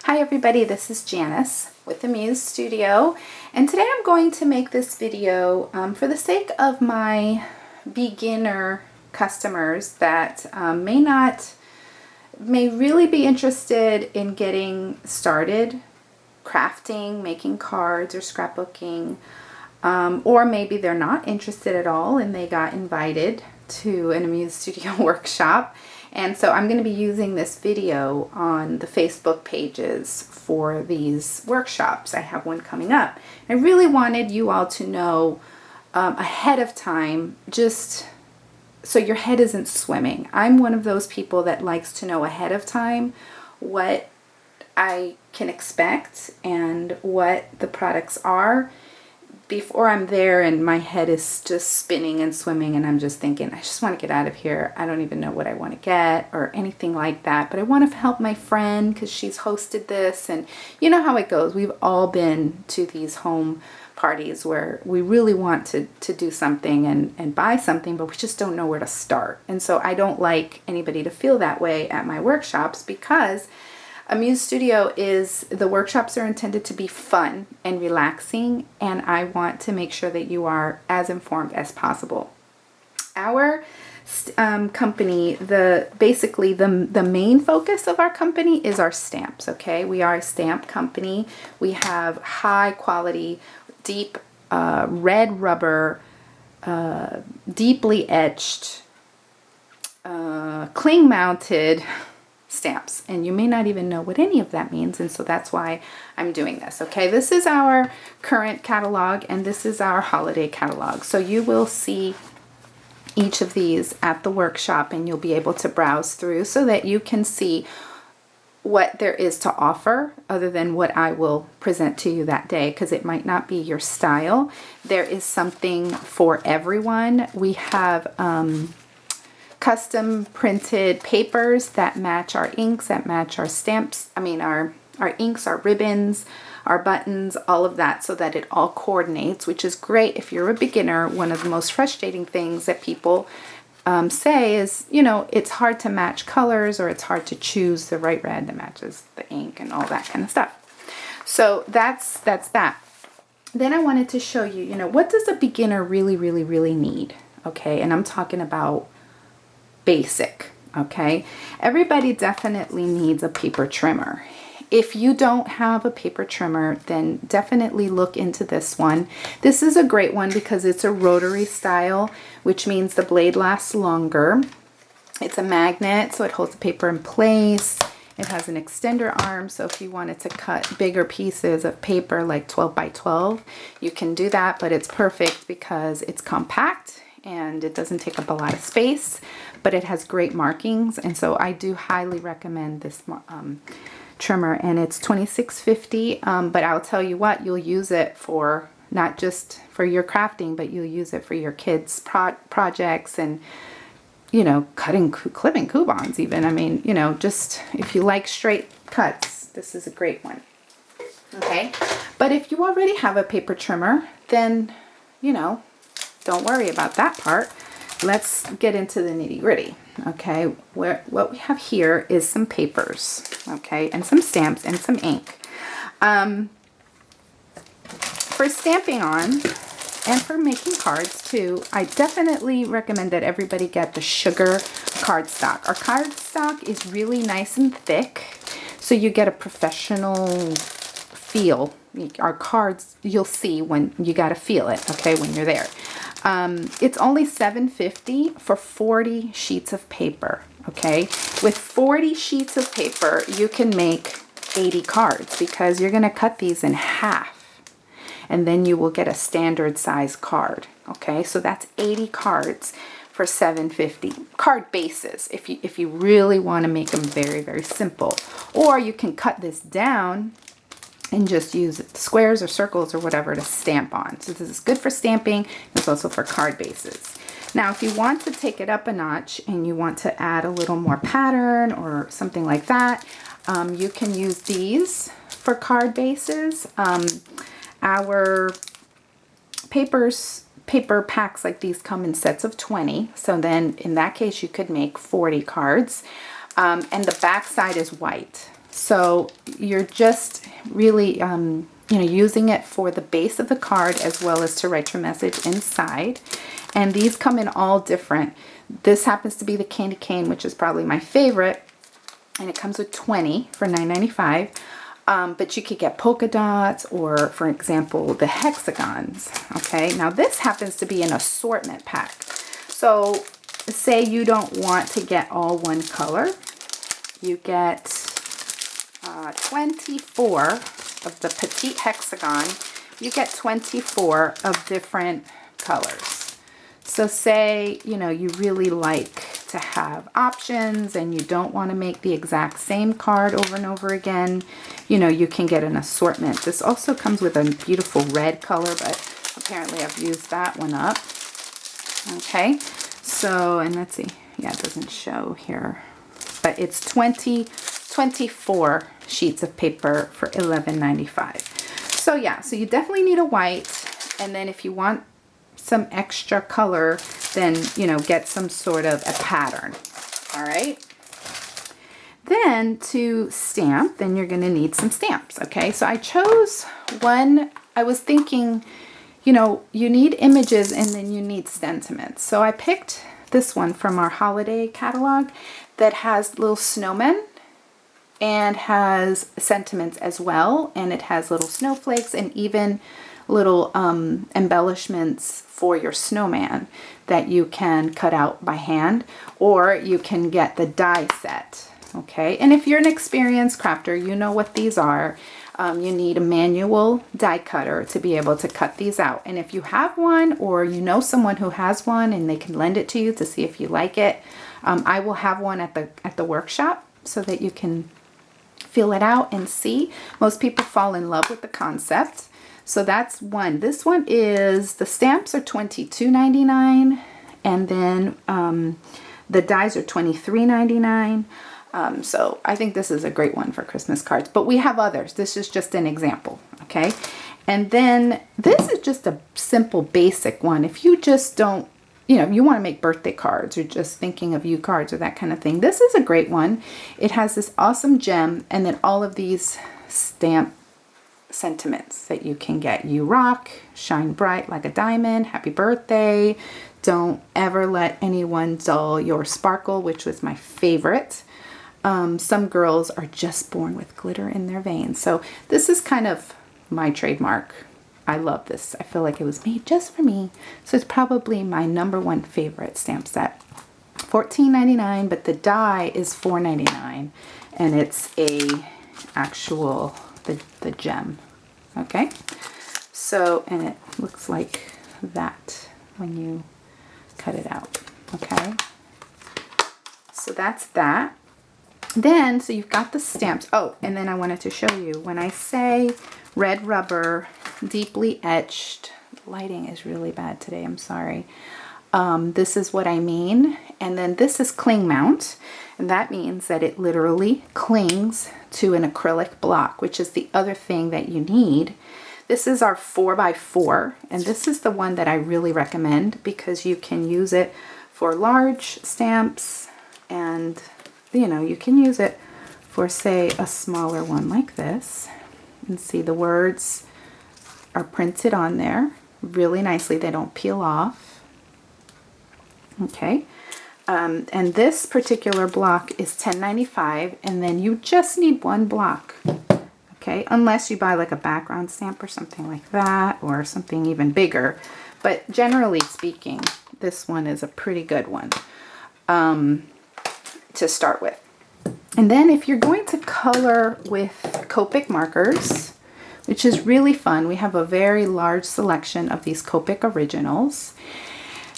Hi everybody, this is Janice with the Muse Studio, and today I'm going to make this video for the sake of my beginner customers that may really be interested in getting started crafting, making cards or scrapbooking, or maybe they're not interested at all and they got invited to an A Muse Studio workshop. And so I'm going to be using this video on the Facebook pages for these workshops. I have one coming up. I really wanted you all to know ahead of time, just so your head isn't swimming. I'm one of those people that likes to know ahead of time what I can expect and what the products are before I'm there and my head is just spinning and swimming and I'm just thinking, I just want to get out of here. I don't even know what I want to get or anything like that. But I want to help my friend because she's hosted this, and you know how it goes. We've all been to these home parties where we really want to do something and buy something, but we just don't know where to start. And so I don't like anybody to feel that way at my workshops, because A Muse Studio the workshops are intended to be fun and relaxing, and I want to make sure that you are as informed as possible. Our company, basically the main focus of our company is our stamps, okay? We are a stamp company. We have high quality, deep red rubber, deeply etched, cling mounted stamps, and you may not even know what any of that means, and so that's why I'm doing this. Okay, this is our current catalog and this is our holiday catalog, so you will see each of these at the workshop and you'll be able to browse through so that you can see what there is to offer other than what I will present to you that day, because it might not be your style. There is something for everyone. We have custom printed papers that match our inks, that match our stamps, our inks, our ribbons, our buttons, all of that, so that it all coordinates, which is great if you're a beginner. One of the most frustrating things that people say is, it's hard to match colors, or it's hard to choose the right red that matches the ink and all that kind of stuff. So that's that. Then I wanted to show you, what does a beginner really need? Okay, and I'm talking about basic, okay? Everybody definitely needs a paper trimmer. If you don't have a paper trimmer, then definitely look into this one. This is a great one because it's a rotary style, which means the blade lasts longer. It's a magnet, so it holds the paper in place. It has an extender arm, so if you wanted to cut bigger pieces of paper, like 12 by 12, you can do that, but it's perfect because it's compact and it doesn't take up a lot of space, but it has great markings, and so I do highly recommend this trimmer, and it's $26.50, but I'll tell you what, you'll use it for not just for your crafting, but you'll use it for your kids' projects and, clipping coupons even. Just if you like straight cuts, this is a great one. Okay, but if you already have a paper trimmer, then, don't worry about that part. Let's get into the nitty-gritty. Okay, what we have here is some papers, okay, and some stamps and some ink. For stamping on and for making cards too, I definitely recommend that everybody get the sugar cardstock. Our cardstock is really nice and thick, so you get a professional feel. Our cards, you'll see when you gotta feel it, okay, when you're there. It's only $7.50 for 40 sheets of paper, okay? With 40 sheets of paper, you can make 80 cards, because you're going to cut these in half, and then you will get a standard size card, okay? So that's 80 cards for $7.50. Card bases, if you really want to make them very simple. Or you can cut this down and just use squares or circles or whatever to stamp on. So this is good for stamping. It's also for card bases. Now, if you want to take it up a notch and you want to add a little more pattern or something like that, you can use these for card bases. Our paper packs like these come in sets of 20. So then in that case, you could make 40 cards. And the back side is white. So you're just really, you know, using it for the base of the card as well as to write your message inside. And these come in all different. This happens to be the candy cane, which is probably my favorite. And it comes with 20 for $9.95. But you could get polka dots or, for example, the hexagons. Okay, now this happens to be an assortment pack. So say you don't want to get all one color. You get 24 of the petite hexagon. You get 24 of different colors. So say, you know, you really like to have options and you don't want to make the exact same card over and over again, you know, you can get an assortment. This also comes with a beautiful red color, but apparently I've used that one up. Okay, so, and let's see, yeah, it doesn't show here, but it's 24 sheets of paper for $11.95. So yeah, so you definitely need a white, and then if you want some extra color, then, you know, get some sort of a pattern. All right. Then to stamp, then you're going to need some stamps. Okay. So I chose one. I was thinking, you know, you need images and then you need sentiments. So I picked this one from our holiday catalog that has little snowmen and has sentiments as well. And it has little snowflakes and even little embellishments for your snowman that you can cut out by hand, or you can get the die set. Okay, and if you're an experienced crafter, you know what these are. You need a manual die cutter to be able to cut these out. And if you have one, or you know someone who has one and they can lend it to you to see if you like it, I will have one at the workshop so that you can feel it out and see. Most people fall in love with the concept. So that's one. This one is, the stamps are $22.99, and then the dies are $23.99. So I think this is a great one for Christmas cards, but we have others. This is just an example, okay? And then this is just a simple basic one. If you just don't, you know, you want to make birthday cards or just thinking of you cards or that kind of thing, this is a great one. It has this awesome gem and then all of these stamp sentiments that you can get. You rock, shine bright like a diamond, happy birthday, don't ever let anyone dull your sparkle, which was my favorite. Some girls are just born with glitter in their veins. So this is kind of my trademark. I love this. I feel like it was made just for me. So it's probably my #1 favorite stamp set. $14.99, but the die is $4.99, and it's a actual the gem. Okay, so, and it looks like that when you cut it out. Okay, so that's that. Then, so you've got the stamps. Oh, and then I wanted to show you, when I say red rubber, deeply etched, lighting is really bad today, I'm sorry. This is what I mean. And then this is cling mount, and that means that it literally clings to an acrylic block, which is the other thing that you need. This is our 4x4, and this is the one that I really recommend because you can use it for large stamps, and you know, you can use it for, say, a smaller one like this. And see, the words are printed on there really nicely. They don't peel off. Okay. And this particular block is $10.95, and then you just need one block. Okay, unless you buy like a background stamp or something like that, or something even bigger. But generally speaking, this one is a pretty good one to start with. And then if you're going to color with Copic markers, which is really fun, we have a very large selection of these Copic originals.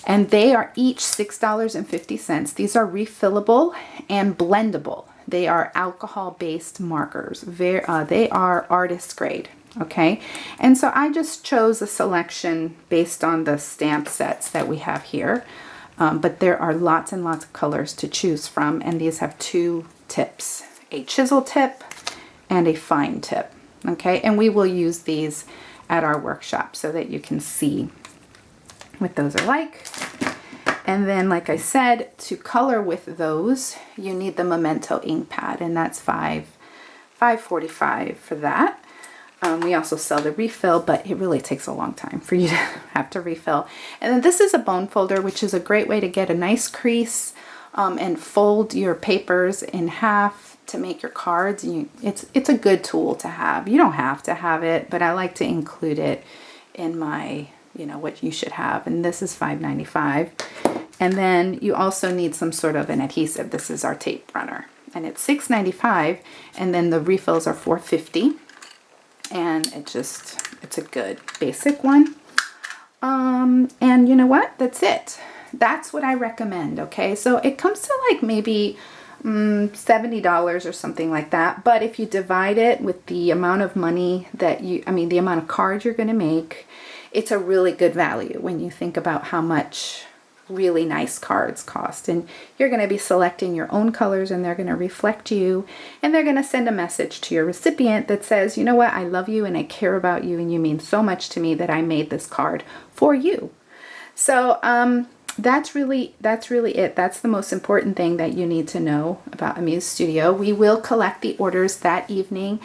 And they are each $6.50. These are refillable and blendable. They are alcohol-based markers. They are artist grade, okay? And so I just chose a selection based on the stamp sets that we have here. But there are lots and lots of colors to choose from. And these have two tips, a chisel tip and a fine tip, okay? And we will use these at our workshop so that you can see what those are like. And then, like I said, to color with those, you need the Memento ink pad, and that's $5 $5.45 for that. We also sell the refill, but it really takes a long time for you to have to refill. And then this is a bone folder, which is a great way to get a nice crease and fold your papers in half to make your cards. It's a good tool to have. You don't have to have it, but I like to include it in my, what you should have. And this is $5.95. And then you also need some sort of an adhesive. This is our tape runner, and it's $6.95. And then the refills are $4.50. And it's a good basic one. And you know what? That's it. That's what I recommend, okay? So it comes to like maybe $70 or something like that. But if you divide it with the amount of money that the amount of cards you're going to make, it's a really good value when you think about how much really nice cards cost. And you're going to be selecting your own colors, and they're going to reflect you, and they're going to send a message to your recipient that says, you know what, I love you and I care about you and you mean so much to me that I made this card for you. So that's really it. That's the most important thing that you need to know about A Muse Studio. We will collect the orders that evening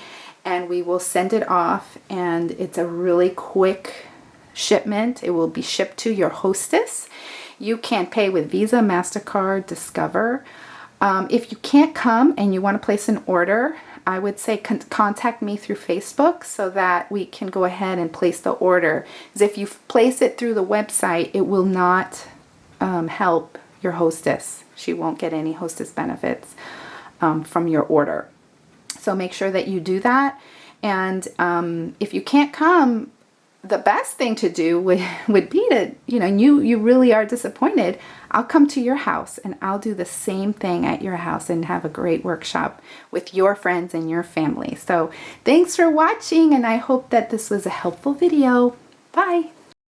and we will send it off, and it's a really quick shipment. It will be shipped to your hostess. You can pay with Visa, MasterCard, Discover. If you can't come and you want to place an order, I would say contact me through Facebook so that we can go ahead and place the order. Because if you place it through the website, it will not help your hostess. She won't get any hostess benefits from your order. So make sure that you do that. And if you can't come, the best thing to do would be to, you really are disappointed, I'll come to your house and I'll do the same thing at your house and have a great workshop with your friends and your family. So thanks for watching, and I hope that this was a helpful video. Bye.